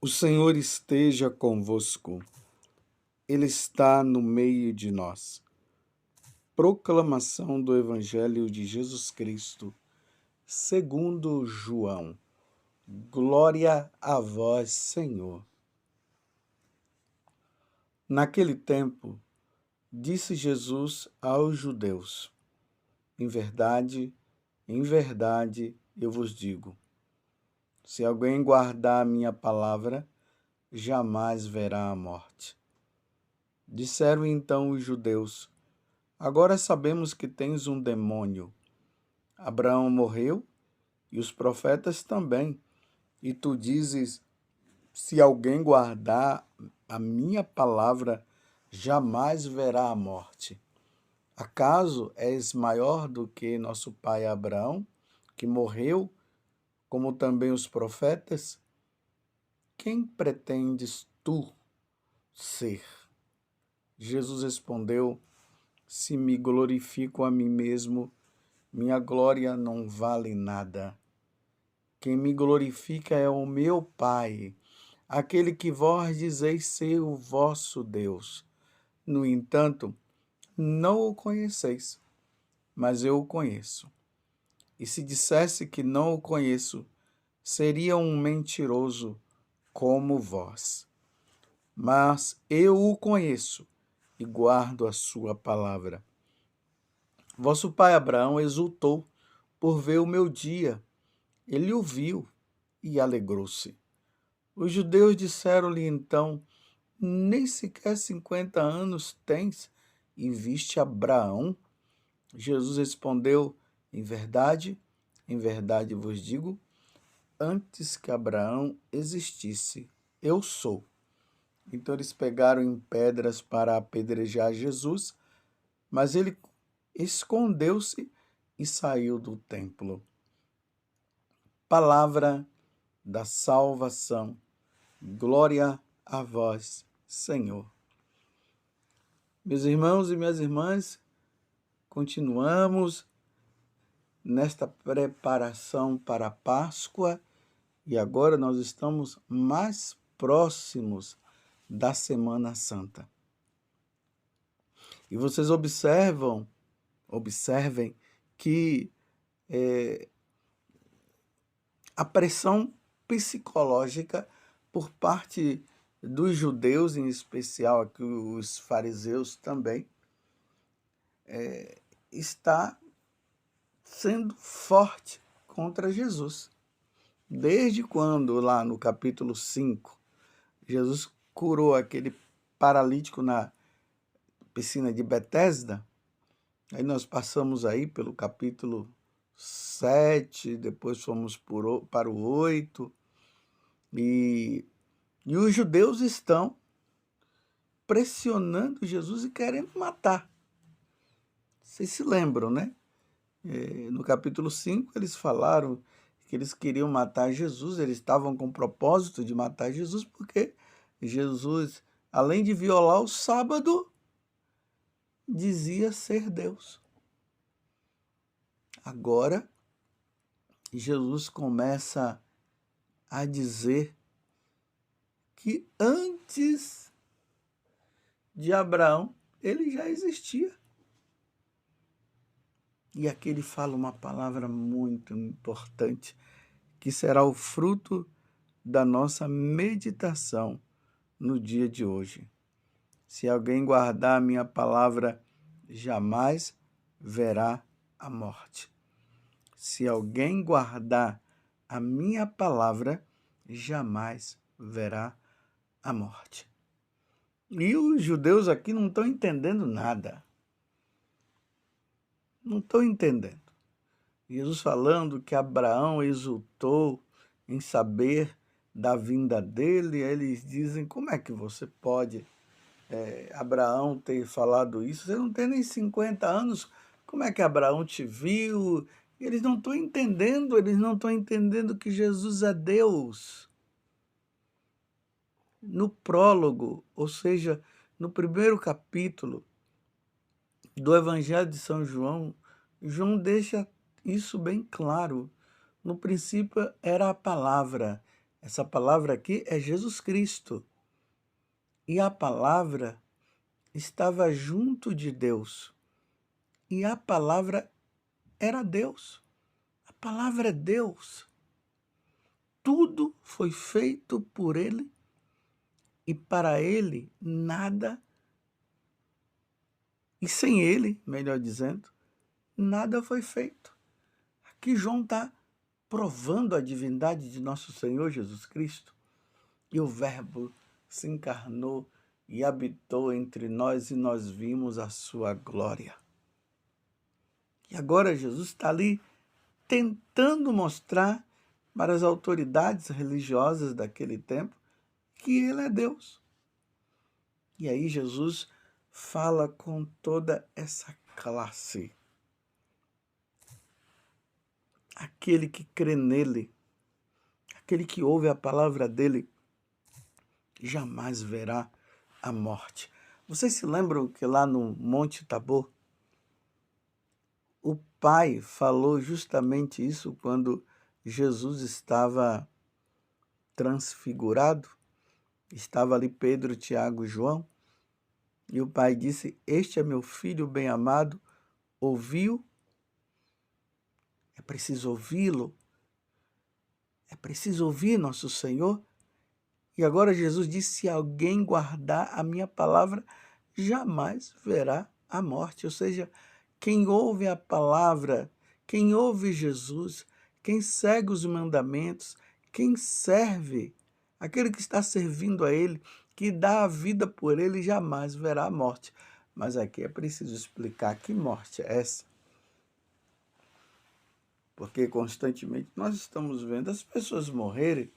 O Senhor esteja convosco, Ele está no meio de nós. Proclamação do Evangelho de Jesus Cristo, segundo João. Glória a vós, Senhor. Naquele tempo, disse Jesus aos judeus: em verdade, eu vos digo, se alguém guardar a minha palavra, jamais verá a morte. Disseram então os judeus: agora sabemos que tens um demônio. Abraão morreu e os profetas também. E tu dizes: se alguém guardar a minha palavra, jamais verá a morte. Acaso és maior do que nosso pai Abraão, que morreu, como também os profetas? Quem pretendes tu ser? Jesus respondeu: se me glorifico a mim mesmo, minha glória não vale nada. Quem me glorifica é o meu Pai, aquele que vós dizeis ser o vosso Deus. No entanto, não o conheceis, mas eu o conheço. E se dissesse que não o conheço, seria um mentiroso como vós. Mas eu o conheço e guardo a sua palavra. Vosso pai Abraão exultou por ver o meu dia. Ele o viu e alegrou-se. Os judeus disseram-lhe então: nem sequer 50 anos tens e viste Abraão? Jesus respondeu: em verdade vos digo, antes que Abraão existisse, eu sou. Então eles pegaram em pedras para apedrejar Jesus, mas ele escondeu-se e saiu do templo. Palavra da salvação. Glória a vós, Senhor. Meus irmãos e minhas irmãs, continuamos nesta preparação para a Páscoa e agora nós estamos mais próximos da Semana Santa. E vocês observem que a pressão psicológica por parte dos judeus, em especial aqui os fariseus também, está sendo forte contra Jesus. Desde quando, lá no capítulo 5, Jesus curou aquele paralítico na piscina de Betesda, aí nós passamos aí pelo capítulo 7, depois fomos para o 8, e os judeus estão pressionando Jesus e querendo matar. Vocês se lembram, né? No capítulo 5, eles falaram que eles queriam matar Jesus, eles estavam com o propósito de matar Jesus, porque Jesus, além de violar o sábado, dizia ser Deus. Agora, Jesus começa a dizer que antes de Abraão, ele já existia. E aqui ele fala uma palavra muito importante, que será o fruto da nossa meditação no dia de hoje. Se alguém guardar a minha palavra, jamais verá a morte. Se alguém guardar a minha palavra, jamais verá a morte. E os judeus aqui não estão entendendo nada. Não estão entendendo. Jesus falando que Abraão exultou em saber da vinda dele, eles dizem: como é que você pode, Abraão, ter falado isso? Você não tem nem 50 anos, como é que Abraão te viu? Eles não estão entendendo que Jesus é Deus. No prólogo, ou seja, no primeiro capítulo do Evangelho de São João, João deixa isso bem claro. No princípio era a palavra, Essa palavra aqui é Jesus Cristo. E a palavra estava junto de Deus. E a palavra era Deus. A palavra é Deus. Tudo foi feito por Ele e para Ele nada, e sem Ele, melhor dizendo, nada foi feito. Aqui João está provando a divindade de nosso Senhor Jesus Cristo. E o Verbo se encarnou e habitou entre nós e nós vimos a sua glória. E agora Jesus está ali tentando mostrar para as autoridades religiosas daquele tempo que ele é Deus. E aí Jesus fala com toda essa classe. Aquele que crê nele, aquele que ouve a palavra dele, jamais verá a morte. Vocês se lembram que lá no Monte Tabor, o Pai falou justamente isso quando Jesus estava transfigurado? Estava ali Pedro, Tiago e João. E o Pai disse: este é meu filho bem-amado, ouviu? É preciso ouvi-lo. É preciso ouvir nosso Senhor. E agora Jesus disse: se alguém guardar a minha palavra, jamais verá a morte. Ou seja, quem ouve a palavra, quem ouve Jesus, quem segue os mandamentos, quem serve, aquele que está servindo a Ele, que dá a vida por Ele, jamais verá a morte. Mas aqui é preciso explicar que morte é essa. Porque constantemente nós estamos vendo as pessoas morrerem,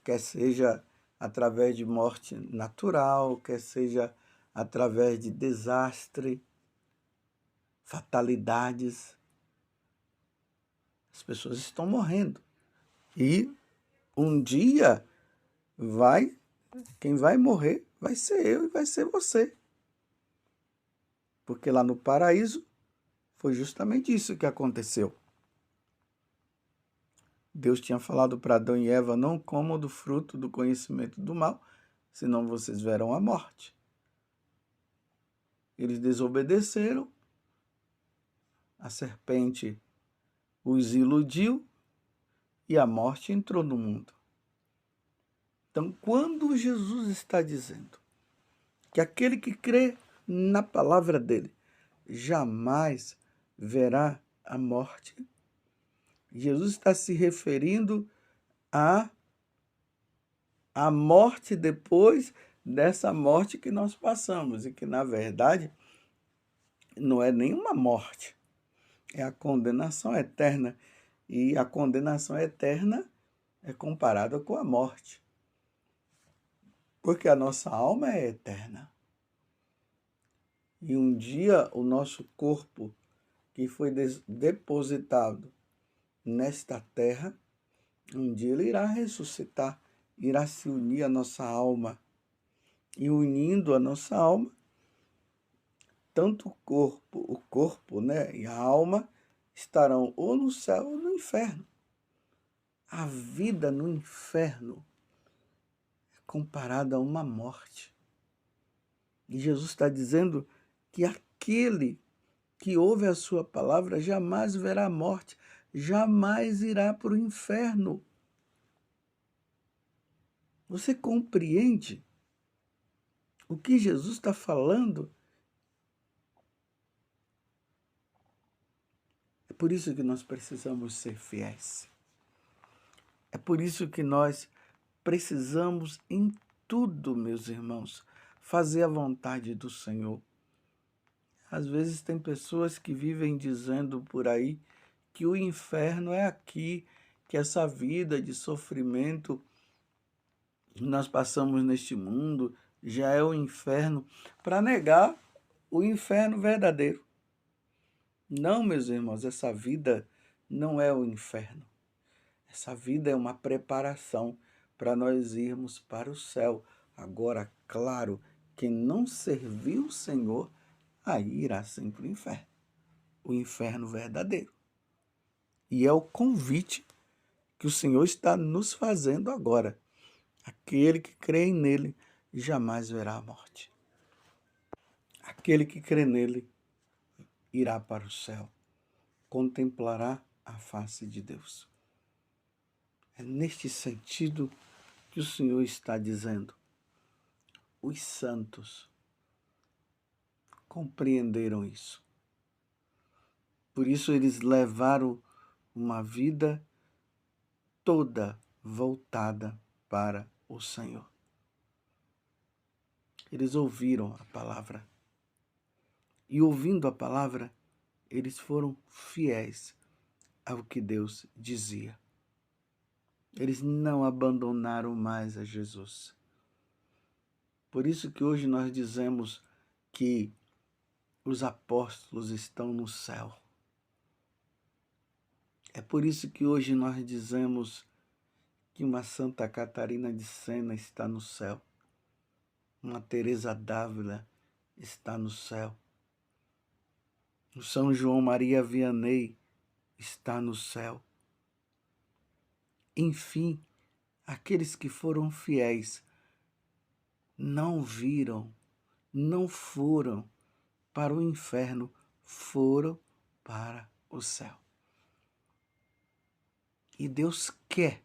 quer seja através de morte natural, quer seja através de desastre, fatalidades. As pessoas estão morrendo. E um dia quem vai morrer vai ser eu e vai ser você. Porque lá no paraíso foi justamente isso que aconteceu. Deus tinha falado para Adão e Eva: não comam do fruto do conhecimento do mal, senão vocês verão a morte. Eles desobedeceram, a serpente os iludiu e a morte entrou no mundo. Então, quando Jesus está dizendo que aquele que crê na palavra dele jamais verá a morte, Jesus está se referindo à morte depois dessa morte que nós passamos, e que, na verdade, não é nenhuma morte, é a condenação eterna. E a condenação eterna é comparada com a morte, porque a nossa alma é eterna. E um dia o nosso corpo, que foi depositado nesta terra, um dia ele irá ressuscitar, irá se unir à nossa alma. E unindo a nossa alma, tanto o corpo, né, e a alma estarão ou no céu ou no inferno. A vida no inferno é comparada a uma morte. E Jesus está dizendo que aquele que ouve a sua palavra jamais verá a morte, jamais irá para o inferno. Você compreende o que Jesus está falando? É por isso que nós precisamos ser fiéis. É por isso que nós precisamos, em tudo, meus irmãos, fazer a vontade do Senhor. Às vezes tem pessoas que vivem dizendo por aí que o inferno é aqui, que essa vida de sofrimento que nós passamos neste mundo já é o inferno, para negar o inferno verdadeiro. Não, meus irmãos, essa vida não é o inferno. Essa vida é uma preparação para nós irmos para o céu. Agora, claro, quem não serviu o Senhor, aí irá sempre o inferno verdadeiro. E é o convite que o Senhor está nos fazendo agora. Aquele que crê nele jamais verá a morte. Aquele que crê nele irá para o céu, contemplará a face de Deus. É neste sentido que o Senhor está dizendo. Os santos compreenderam isso. Por isso eles levaram uma vida toda voltada para o Senhor. Eles ouviram a palavra. E ouvindo a palavra, eles foram fiéis ao que Deus dizia. Eles não abandonaram mais a Jesus. Por isso que hoje nós dizemos que os apóstolos estão no céu. É por isso que hoje nós dizemos que uma Santa Catarina de Sena está no céu. Uma Teresa d'Ávila está no céu. O São João Maria Vianney está no céu. Enfim, aqueles que foram fiéis não viram, não foram para o inferno, foram para o céu. E Deus quer.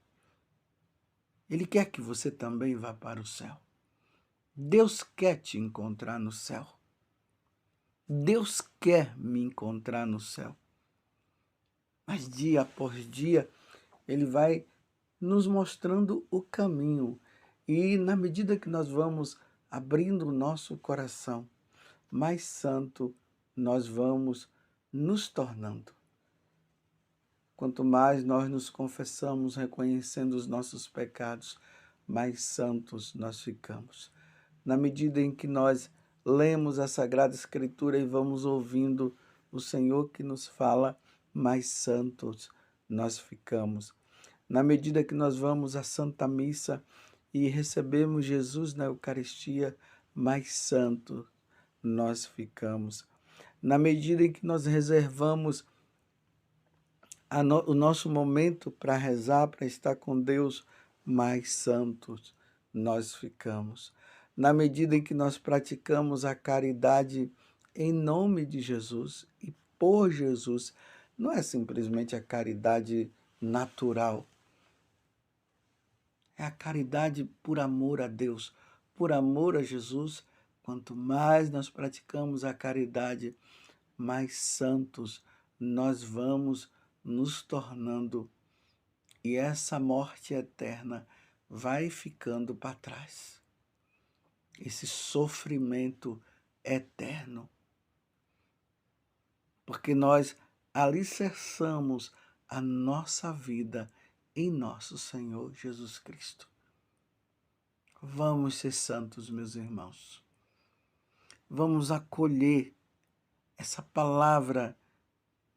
Ele quer que você também vá para o céu. Deus quer te encontrar no céu. Deus quer me encontrar no céu. Mas dia após dia, Ele vai nos mostrando o caminho. E na medida que nós vamos abrindo o nosso coração, mais santo nós vamos nos tornando. Quanto mais nós nos confessamos, reconhecendo os nossos pecados, mais santos nós ficamos. Na medida em que nós lemos a Sagrada Escritura e vamos ouvindo o Senhor que nos fala, mais santos nós ficamos. Na medida que nós vamos à Santa Missa e recebemos Jesus na Eucaristia, mais santos nós ficamos. Na medida em que nós reservamos o nosso momento para rezar, para estar com Deus, mais santos nós ficamos. Na medida em que nós praticamos a caridade em nome de Jesus e por Jesus, não é simplesmente a caridade natural, é a caridade por amor a Deus, por amor a Jesus. Quanto mais nós praticamos a caridade, mais santos nós vamos nos tornando. E essa morte eterna vai ficando para trás. Esse sofrimento eterno. Porque nós alicerçamos a nossa vida em nosso Senhor Jesus Cristo. Vamos ser santos, meus irmãos. Vamos acolher essa palavra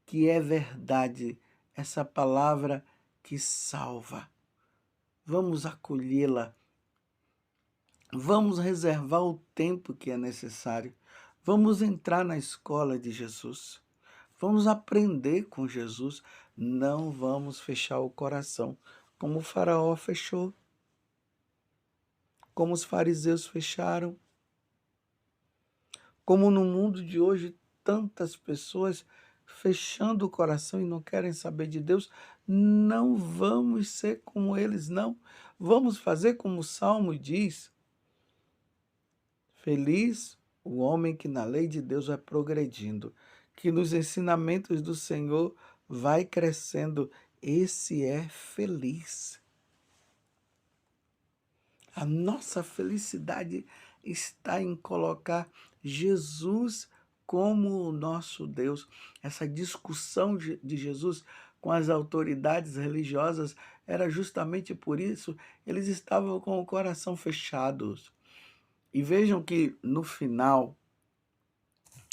que é verdade, essa palavra que salva. Vamos acolhê-la. Vamos reservar o tempo que é necessário. Vamos entrar na escola de Jesus. Vamos aprender com Jesus. Não vamos fechar o coração, como o faraó fechou, como os fariseus fecharam, como no mundo de hoje tantas pessoas fechando o coração e não querem saber de Deus. Não vamos ser como eles, não. Vamos fazer como o Salmo diz. Feliz o homem que na lei de Deus vai progredindo, que nos ensinamentos do Senhor vai crescendo. Esse é feliz. A nossa felicidade está em colocar Jesus como o nosso Deus. Essa discussão de Jesus com as autoridades religiosas era justamente por isso. Eles estavam com o coração fechado. E vejam que no final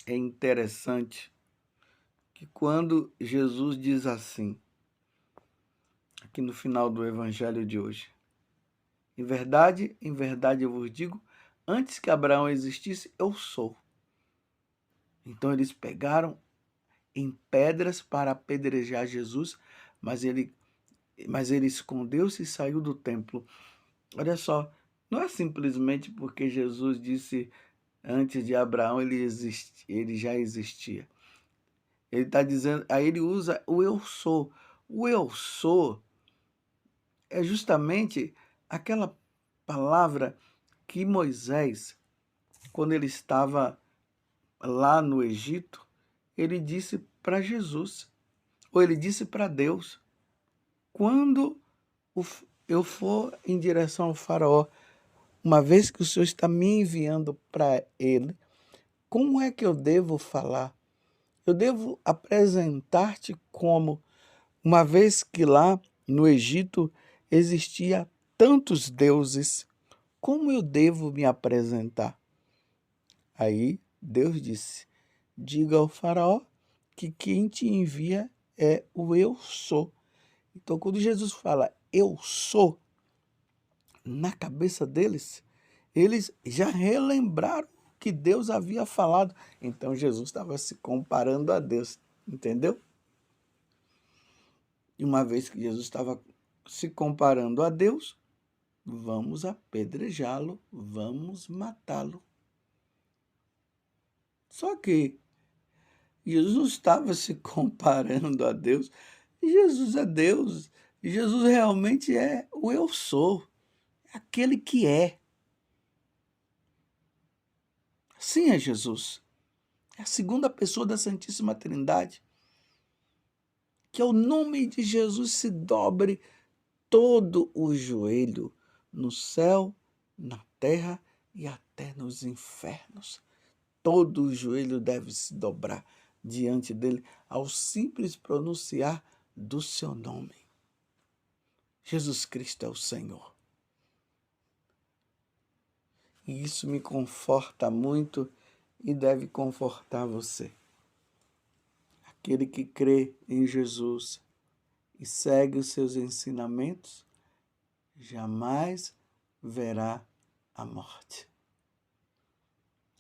é interessante que quando Jesus diz assim, aqui no final do evangelho de hoje, em verdade eu vos digo, antes que Abraão existisse, eu sou. Então eles pegaram em pedras para apedrejar Jesus, mas ele mas ele escondeu-se e saiu do templo. Olha só, não é simplesmente porque Jesus disse antes de Abraão ele já existia. Ele está dizendo, aí ele usa o eu sou. O eu sou é justamente aquela palavra que Moisés, quando ele estava lá no Egito, ele disse para Jesus, ou ele disse para Deus: quando eu for em direção ao faraó, uma vez que o Senhor está me enviando para ele, como é que eu devo falar? Eu devo apresentar-te como, uma vez que lá no Egito existia tantos deuses, como eu devo me apresentar? Aí Deus disse: diga ao faraó que quem te envia é o eu sou. Então, quando Jesus fala eu sou, na cabeça deles, eles já relembraram o que Deus havia falado. Então, Jesus estava se comparando a Deus, entendeu? E uma vez que Jesus estava se comparando a Deus, vamos apedrejá-lo, vamos matá-lo. Só que Jesus não estava se comparando a Deus. Jesus é Deus. Jesus realmente é o eu sou, aquele que é. Sim, é Jesus. É a segunda pessoa da Santíssima Trindade. Que ao nome de Jesus se dobre todo o joelho no céu, na terra e até nos infernos. Todo o joelho deve se dobrar diante dele ao simples pronunciar do seu nome. Jesus Cristo é o Senhor. E isso me conforta muito e deve confortar você. Aquele que crê em Jesus e segue os seus ensinamentos, jamais verá a morte.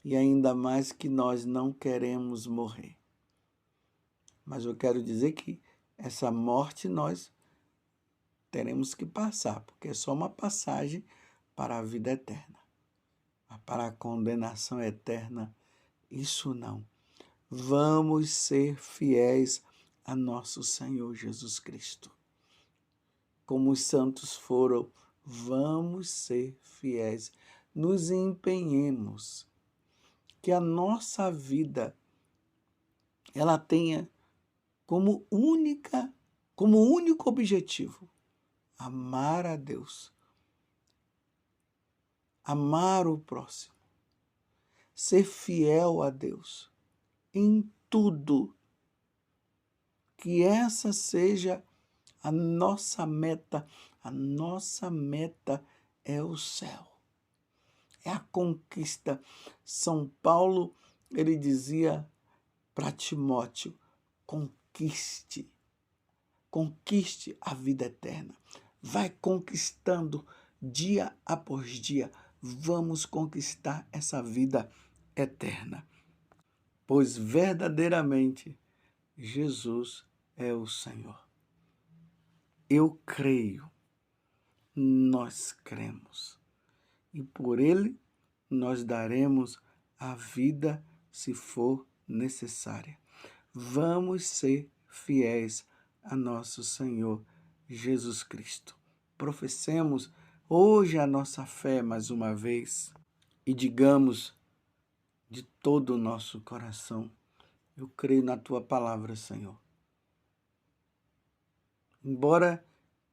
E ainda mais que nós não queremos morrer. Mas eu quero dizer que essa morte nós teremos que passar, porque é só uma passagem para a vida eterna. Mas para a condenação eterna, isso não. Vamos ser fiéis a nosso Senhor Jesus Cristo. Como os santos foram, vamos ser fiéis. Nos empenhemos que a nossa vida ela tenha como único objetivo amar a Deus, amar o próximo, ser fiel a Deus em tudo. Que essa seja a nossa meta. A nossa meta é o céu. É a conquista. São Paulo, ele dizia para Timóteo: conquiste a vida eterna. Vai conquistando dia após dia. Vamos conquistar essa vida eterna. Pois verdadeiramente Jesus é o Senhor. Eu creio, nós cremos. E por ele nós daremos a vida se for necessária. Vamos ser fiéis a nosso Senhor Jesus Cristo. Professemos hoje a nossa fé mais uma vez e digamos de todo o nosso coração: eu creio na tua palavra, Senhor. Embora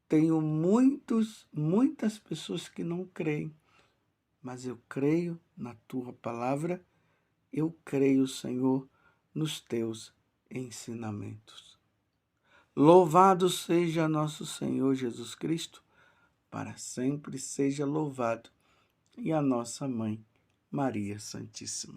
tenho muitas pessoas que não creem, mas eu creio na tua palavra, eu creio, Senhor, nos teus ensinamentos. Louvado seja nosso Senhor Jesus Cristo, para sempre seja louvado, e a nossa Mãe, Maria Santíssima.